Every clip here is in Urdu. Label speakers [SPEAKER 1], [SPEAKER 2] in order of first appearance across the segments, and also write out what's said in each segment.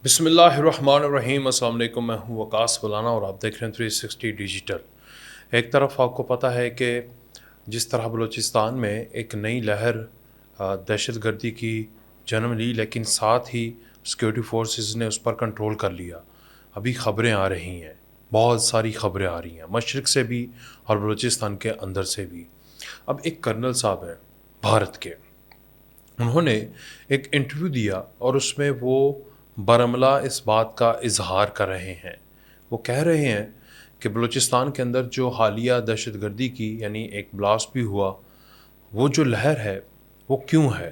[SPEAKER 1] بسم اللہ الرحمن الرحیم۔ السلام علیکم، میں ہوں وقاص مولانا اور آپ دیکھ رہے ہیں 360 ڈیجیٹل۔ ایک طرف آپ کو پتہ ہے کہ جس طرح بلوچستان میں ایک نئی لہر دہشت گردی کی جنم لی، لیکن ساتھ ہی سیکیورٹی فورسز نے اس پر کنٹرول کر لیا۔ ابھی خبریں آ رہی ہیں، بہت ساری خبریں آ رہی ہیں، مشرق سے بھی اور بلوچستان کے اندر سے بھی۔ اب ایک کرنل صاحب ہیں بھارت کے، انہوں نے ایک انٹرویو دیا اور اس میں وہ برملا اس بات کا اظہار کر رہے ہیں۔ وہ کہہ رہے ہیں کہ بلوچستان کے اندر جو حالیہ دہشت گردی کی یعنی ایک بلاسٹ بھی ہوا، وہ جو لہر ہے وہ کیوں ہے؟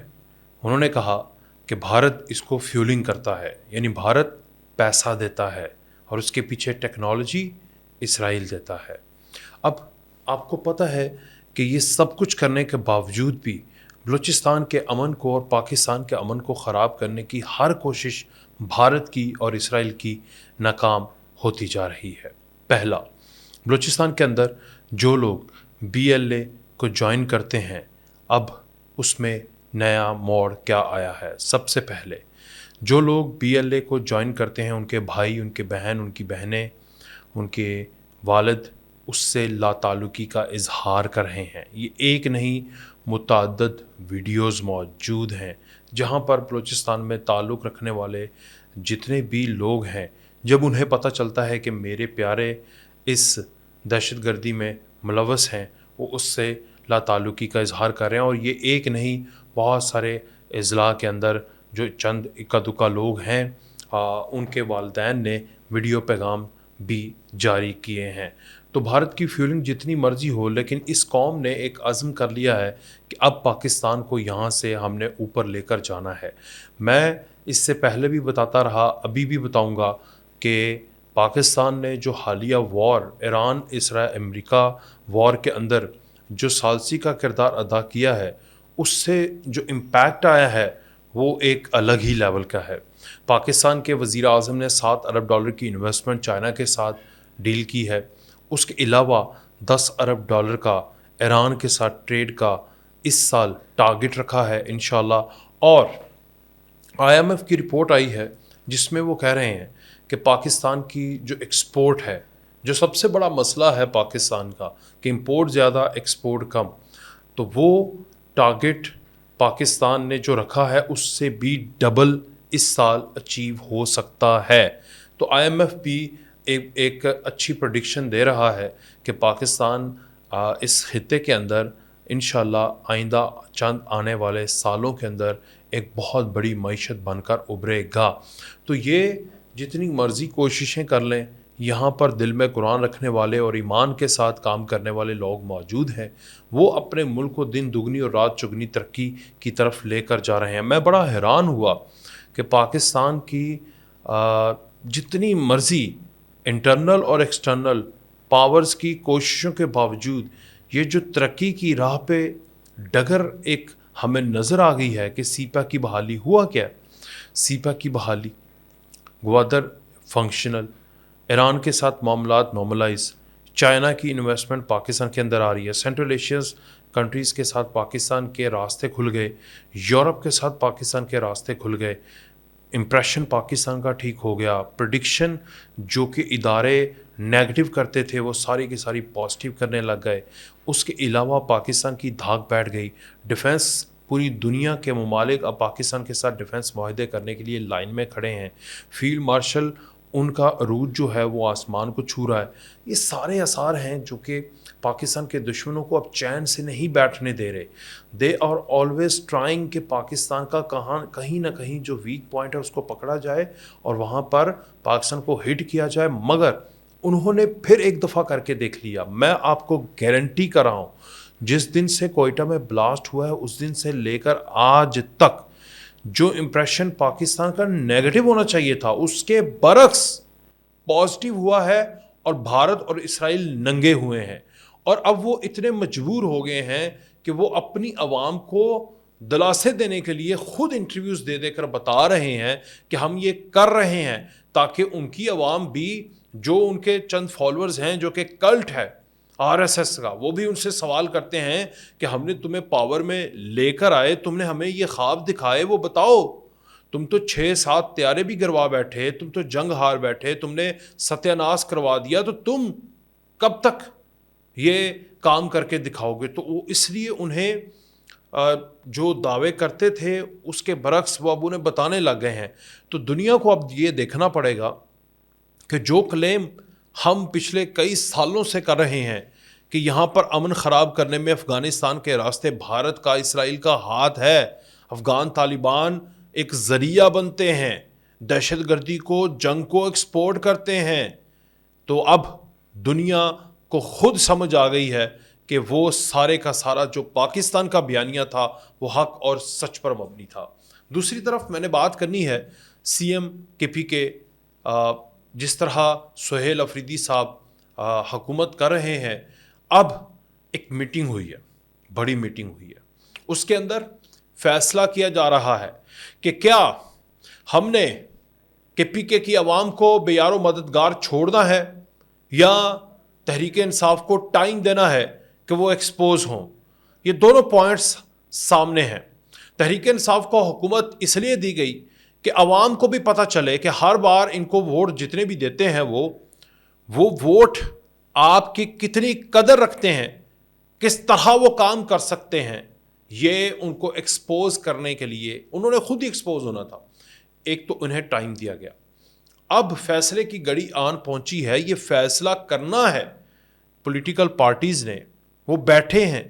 [SPEAKER 1] انہوں نے کہا کہ بھارت اس کو فیولنگ کرتا ہے، یعنی بھارت پیسہ دیتا ہے اور اس کے پیچھے ٹیکنالوجی اسرائیل دیتا ہے۔ اب آپ کو پتہ ہے کہ یہ سب کچھ کرنے کے باوجود بھی بلوچستان کے امن کو اور پاکستان کے امن کو خراب کرنے کی ہر کوشش بھارت کی اور اسرائیل کی ناکام ہوتی جا رہی ہے۔ پہلا، بلوچستان کے اندر جو لوگ BLA کو جوائن کرتے ہیں، اب اس میں نیا موڑ کیا آیا ہے؟ سب سے پہلے جو لوگ BLA کو جوائن کرتے ہیں، ان کے بھائی، ان کے بہن، ان کی بہنیں، ان کے والد اس سے لا تعلقی کا اظہار کر رہے ہیں۔ یہ ایک نہیں، متعدد ویڈیوز موجود ہیں جہاں پر بلوچستان میں تعلق رکھنے والے جتنے بھی لوگ ہیں، جب انہیں پتہ چلتا ہے کہ میرے پیارے اس دہشت گردی میں ملوث ہیں، وہ اس سے لا تعلقی کا اظہار کر رہے ہیں۔ اور یہ ایک نہیں، بہت سارے اضلاع کے اندر جو چند اکا دکا لوگ ہیں، ان کے والدین نے ویڈیو پیغام بھی جاری کیے ہیں۔ تو بھارت کی فیولنگ جتنی مرضی ہو، لیکن اس قوم نے ایک عزم کر لیا ہے کہ اب پاکستان کو یہاں سے ہم نے اوپر لے کر جانا ہے۔ میں اس سے پہلے بھی بتاتا رہا، ابھی بھی بتاؤں گا کہ پاکستان نے جو حالیہ وار، ایران اسرائیل امریکہ وار کے اندر جو ثالثی کا کردار ادا کیا ہے، اس سے جو امپیکٹ آیا ہے وہ ایک الگ ہی لیول کا ہے۔ پاکستان کے وزیر اعظم نے $7 ارب کی انویسٹمنٹ چائنا کے ساتھ ڈیل کی ہے۔ اس کے علاوہ $10 ارب کا ایران کے ساتھ ٹریڈ کا اس سال ٹارگٹ رکھا ہے انشاءاللہ۔ اور IMF کی رپورٹ آئی ہے جس میں وہ کہہ رہے ہیں کہ پاکستان کی جو ایکسپورٹ ہے، جو سب سے بڑا مسئلہ ہے پاکستان کا کہ امپورٹ زیادہ ایکسپورٹ کم، تو وہ ٹارگٹ پاکستان نے جو رکھا ہے اس سے بھی ڈبل اس سال اچیو ہو سکتا ہے۔ تو IMF بھی ایک اچھی پریڈکشن دے رہا ہے کہ پاکستان اس خطے کے اندر انشاءاللہ آئندہ چند آنے والے سالوں کے اندر ایک بہت بڑی معیشت بن کر ابھرے گا۔ تو یہ جتنی مرضی کوششیں کر لیں، یہاں پر دل میں قرآن رکھنے والے اور ایمان کے ساتھ کام کرنے والے لوگ موجود ہیں، وہ اپنے ملک کو دن دگنی اور رات چگنی ترقی کی طرف لے کر جا رہے ہیں۔ میں بڑا حیران ہوا کہ پاکستان کی جتنی مرضی انٹرنل اور ایکسٹرنل پاورز کی کوششوں کے باوجود یہ جو ترقی کی راہ پہ ڈگر ایک ہمیں نظر آ گئی ہے کہ سیپا کی بحالی ہوا کیا؟ سیپا کی بحالی، گوادر فنکشنل، ایران کے ساتھ معاملات نارملائز، چائنا کی انویسٹمنٹ پاکستان کے اندر آ رہی ہے، سینٹرل ایشیاز کنٹریز کے ساتھ پاکستان کے راستے کھل گئے، یورپ کے ساتھ پاکستان کے راستے کھل گئے، امپریشن پاکستان کا ٹھیک ہو گیا، پریڈکشن جو کہ ادارے نیگیٹو کرتے تھے وہ ساری کی ساری پازیٹیو کرنے لگ گئے۔ اس کے علاوہ پاکستان کی دھاک بیٹھ گئی، ڈیفنس پوری دنیا کے ممالک اب پاکستان کے ساتھ ڈیفنس معاہدے کرنے کے لیے لائن میں کھڑے ہیں، فیلڈ مارشل ان کا عروج جو ہے وہ آسمان کو چھو رہا ہے۔ یہ سارے آثار ہیں جو کہ پاکستان کے دشمنوں کو اب چین سے نہیں بیٹھنے دے رہے۔ دے آر آلویز ٹرائنگ کہ پاکستان کا کہیں نہ کہیں جو ویک پوائنٹ ہے اس کو پکڑا جائے اور وہاں پر پاکستان کو ہٹ کیا جائے، مگر انہوں نے پھر ایک دفعہ کر کے دیکھ لیا۔ میں آپ کو گارنٹی کر رہا ہوں، جس دن سے کوئٹہ میں بلاسٹ ہوا ہے اس دن سے لے کر آج تک جو امپریشن پاکستان کا نیگیٹو ہونا چاہیے تھا اس کے برعکس پازیٹیو ہوا ہے، اور بھارت اور اسرائیل ننگے ہوئے ہیں۔ اور اب وہ اتنے مجبور ہو گئے ہیں کہ وہ اپنی عوام کو دلاسے دینے کے لیے خود انٹرویوز دے دے کر بتا رہے ہیں کہ ہم یہ کر رہے ہیں تاکہ ان کی عوام بھی، جو ان کے چند فالوورز ہیں جو کہ کلٹ ہے RSS کا، وہ بھی ان سے سوال کرتے ہیں کہ ہم نے تمہیں پاور میں لے کر آئے، تم نے ہمیں یہ خواب دکھائے، وہ بتاؤ۔ تم تو 6-7 طیارے بھی گروا بیٹھے, تم تو جنگ ہار بیٹھے, تم نے ستیہ کروا دیا, تو تم کب تک یہ کام کر کے دکھاؤ گے؟ تو وہ اس لیے انہیں جو دعوے کرتے تھے اس کے برعکس وہ اب انہیں بتانے لگ گئے ہیں. تو دنیا کو اب یہ دیکھنا پڑے گا کہ جو کلیم ہم پچھلے کئی سالوں سے کر رہے ہیں کہ یہاں پر امن خراب کرنے میں افغانستان کے راستے بھارت کا, اسرائیل کا ہاتھ ہے, افغان طالبان ایک ذریعہ بنتے ہیں, دہشت گردی کو, جنگ کو ایکسپورٹ کرتے ہیں, تو اب دنیا کو خود سمجھ آ گئی ہے کہ وہ سارے کا سارا جو پاکستان کا بیانیہ تھا وہ حق اور سچ پر مبنی تھا. دوسری طرف میں نے بات کرنی ہے سی ایم کے پی کے, جس طرح سہیل افریدی صاحب حکومت کر رہے ہیں. اب ایک میٹنگ ہوئی ہے, بڑی میٹنگ ہوئی ہے, اس کے اندر فیصلہ کیا جا رہا ہے کہ کیا ہم نے کے پی کے کی عوام کو بے یار و مددگار چھوڑنا ہے یا تحریک انصاف کو ٹائم دینا ہے کہ وہ ایکسپوز ہوں. یہ دونوں پوائنٹس سامنے ہیں. تحریک انصاف کو حکومت اس لیے دی گئی کہ عوام کو بھی پتہ چلے کہ ہر بار ان کو ووٹ جتنے بھی دیتے ہیں وہ ووٹ آپ کی کتنی قدر رکھتے ہیں, کس طرح وہ کام کر سکتے ہیں. یہ ان کو ایکسپوز کرنے کے لیے انہوں نے خود ہی ایکسپوز ہونا تھا. ایک تو انہیں ٹائم دیا گیا, اب فیصلے کی گھڑی آن پہنچی ہے. یہ فیصلہ کرنا ہے پولیٹیکل پارٹیز نے, وہ بیٹھے ہیں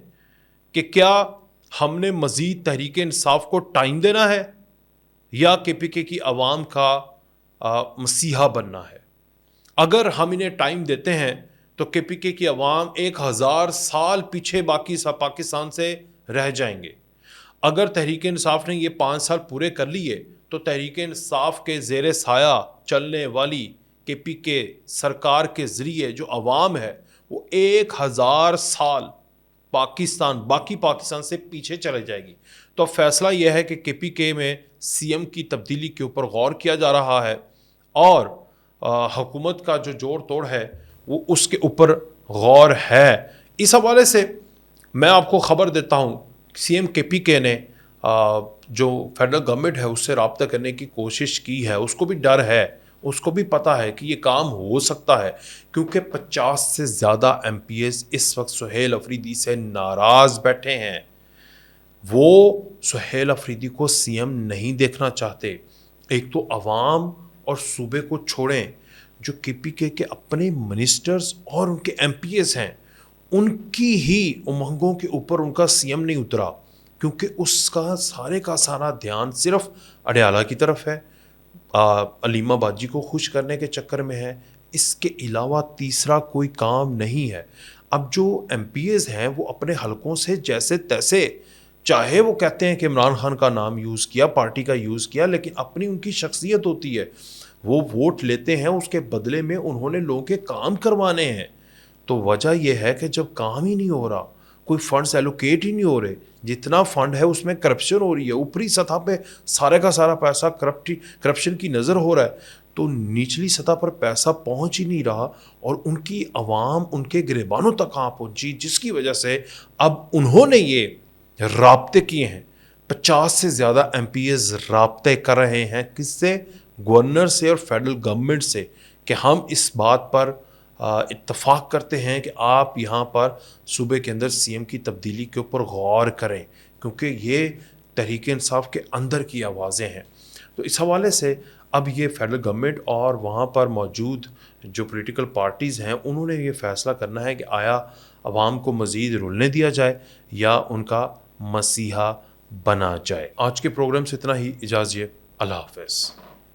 [SPEAKER 1] کہ کیا ہم نے مزید تحریک انصاف کو ٹائم دینا ہے یا کے پی کے کی عوام کا مسیحا بننا ہے. اگر ہم انہیں ٹائم دیتے ہیں تو کے پی کے کی عوام 1000 سال پیچھے باقی پاکستان سے رہ جائیں گے. اگر تحریک انصاف نے یہ 5 سال پورے کر لیے تو تحریک انصاف کے زیر سایہ چلنے والی کے پی کے سرکار کے ذریعے جو عوام ہے وہ 1000 سال باقی پاکستان سے پیچھے چلے جائے گی. تو فیصلہ یہ ہے کہ پی کے میں سی ایم کی تبدیلی کے اوپر غور کیا جا رہا ہے اور حکومت کا جو جوڑ توڑ ہے وہ اس کے اوپر غور ہے. اس حوالے سے میں آپ کو خبر دیتا ہوں, سی ایم کے پی کے نے جو فیڈرل گورنمنٹ ہے اس سے رابطہ کرنے کی کوشش کی ہے. اس کو بھی ڈر ہے, اس کو بھی پتہ ہے کہ یہ کام ہو سکتا ہے, کیونکہ 50 سے زیادہ ایم پی ایز اس وقت سہیل افریدی سے ناراض بیٹھے ہیں. وہ سہیل افریدی کو سی ایم نہیں دیکھنا چاہتے. ایک تو عوام اور صوبے کو چھوڑیں, جو کے پی کے اپنے منسٹرز اور ان کے ایم پی ایز ہیں ان کی ہی امنگوں کے اوپر ان کا سی ایم نہیں اترا, کیونکہ اس کا سارا دھیان صرف اڈیالہ کی طرف ہے, علیمہ باجی کو خوش کرنے کے چکر میں ہے. اس کے علاوہ تیسرا کوئی کام نہیں ہے. اب جو ایم پی ایز ہیں وہ اپنے حلقوں سے جیسے تیسے, چاہے وہ کہتے ہیں کہ عمران خان کا نام یوز کیا, پارٹی کا یوز کیا, لیکن اپنی ان کی شخصیت ہوتی ہے, وہ ووٹ لیتے ہیں, اس کے بدلے میں انہوں نے لوگوں کے کام کروانے ہیں. تو وجہ یہ ہے کہ جب کام ہی نہیں ہو رہا, کوئی فنڈز ایلوکیٹ ہی نہیں ہو رہے, جتنا فنڈ ہے اس میں کرپشن ہو رہی ہے, اوپری سطح پہ سارے کا سارا پیسہ کرپشن کی نظر ہو رہا ہے, تو نچلی سطح پر پیسہ پہنچ ہی نہیں رہا اور ان کی عوام ان کے گریبانوں تک کہاں پہنچی, جس کی وجہ سے اب انہوں نے یہ رابطے کیے ہیں. 50 سے زیادہ ایم پی ایز رابطے کر رہے ہیں, کس سے؟ گورنر سے اور فیڈرل گورنمنٹ سے, کہ ہم اس بات پر اتفاق کرتے ہیں کہ آپ یہاں پر صوبے کے اندر سی ایم کی تبدیلی کے اوپر غور کریں, کیونکہ یہ تحریک انصاف کے اندر کی آوازیں ہیں. تو اس حوالے سے اب یہ فیڈرل گورنمنٹ اور وہاں پر موجود جو پولیٹیکل پارٹیز ہیں انہوں نے یہ فیصلہ کرنا ہے کہ آیا عوام کو مزید رلنے دیا جائے یا ان کا مسیحا بنا جائے. آج کے پروگرام سے اتنا ہی, اجازت. اللہ حافظ.